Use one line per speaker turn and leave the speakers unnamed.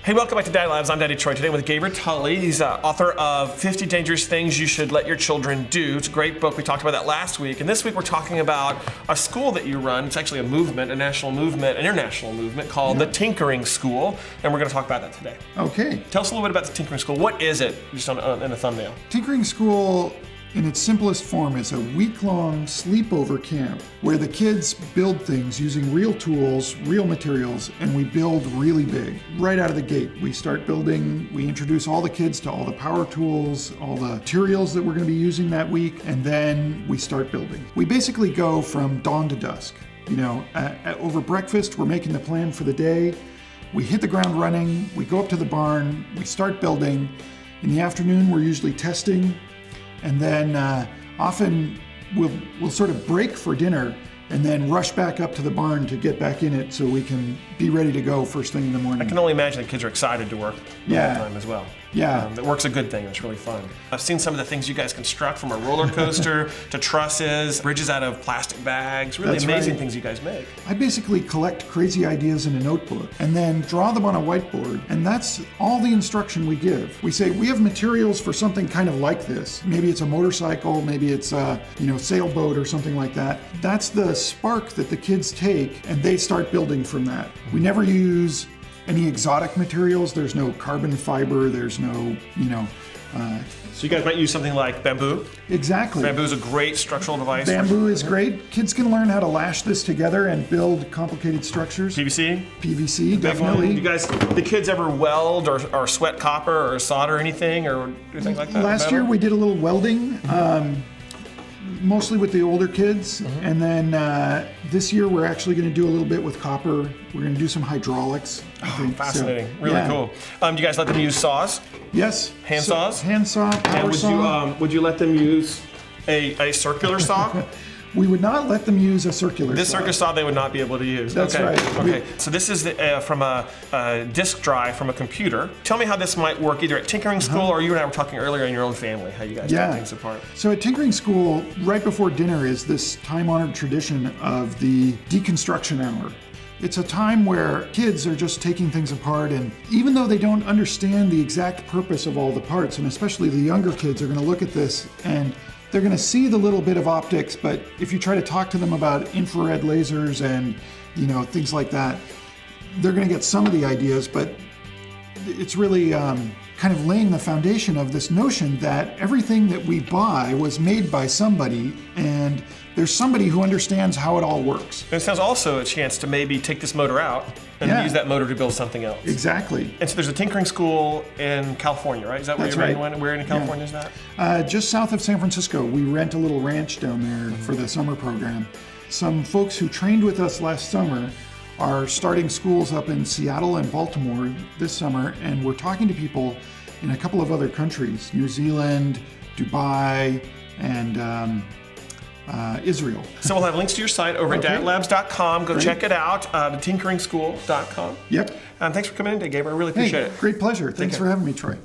Hey, welcome back to DadLabs. I'm Daddy Troy, today with Gever Tulley. He's author of 50 Dangerous Things You Should Let Your Children Do. It's a great book. We talked about that last week. And this week we're talking about a school that you run. It's actually a movement, a national movement, an international movement called the Tinkering School. And we're going to talk about that today.
Okay.
Tell us a little bit about the Tinkering School. What is it, just in a thumbnail?
Tinkering School, in its simplest form, is a week-long sleepover camp where the kids build things using real tools, real materials, and we build really big. Right out of the gate, we start building, we introduce all the kids to all the power tools, all the materials that we're going to be using that week, and then we start building. We basically go from dawn to dusk. You know, over breakfast, we're making the plan for the day. We hit the ground running, we go up to the barn, we start building. In the afternoon, we're usually testing. And then often we'll sort of break for dinner and then rush back up to the barn to get back in it so we can be ready to go first thing in the morning.
I can only imagine the kids are excited to work the whole time as well.
Yeah.
That work's a good thing. It's really fun. I've seen some of the things you guys construct, from a roller coaster to trusses, bridges out of plastic bags, really amazing things you guys make.
I basically collect crazy ideas in a notebook and then draw them on a whiteboard, and that's all the instruction we give. We say we have materials for something kind of like this. Maybe it's a motorcycle, maybe it's a sailboat or something like that. That's the spark that the kids take and they start building from that. We never use any exotic materials. There's no carbon fiber, there's no,
So you guys might use something like bamboo?
Exactly.
Bamboo is a great structural device.
Bamboo is great. Kids can learn how to lash this together and build complicated structures.
PVC?
PVC, definitely.
You guys, the kids ever weld or sweat copper or solder anything or do things like that?
Last year we did a little welding. Mostly with the older kids, and then this year we're actually going to do a little bit with copper. We're going to do some hydraulics. I think.
Fascinating,
so,
really cool. Do you guys let them use saws?
Yes.
Hand saws?
Hand saw, power saw.
Would you let them use a circular saw?
We would not let them use a circular saw.
This circular saw they would not be able to use.
That's right.
Okay, so this is from a disk drive from a computer. Tell me how this might work either at Tinkering School or you and I were talking earlier in your own family, how you guys take things apart.
So at Tinkering School, right before dinner is this time-honored tradition of the deconstruction hour. It's a time where kids are just taking things apart, and even though they don't understand the exact purpose of all the parts, and especially the younger kids are going to look at this and they're going to see the little bit of optics, but if you try to talk to them about infrared lasers and things like that, they're going to get some of the ideas, but it's really kind of laying the foundation of this notion that everything that we buy was made by somebody, and there's somebody who understands how it all works.
And it sounds also a chance to maybe take this motor out and use that motor to build something else.
Exactly.
And so there's a Tinkering School in California, right? Is that where you're going? Where in California is that?
Just south of San Francisco. We rent a little ranch down there for the summer program. Some folks who trained with us last summer are starting schools up in Seattle and Baltimore this summer, and we're talking to people in a couple of other countries, New Zealand, Dubai, and Israel.
So we'll have links to your site over at dadlabs.com. Go check it out, thetinkeringSchool.com.
Yep.
Thanks for coming in today, Gever. I really appreciate it.
Great pleasure. Thanks for having me, Troy.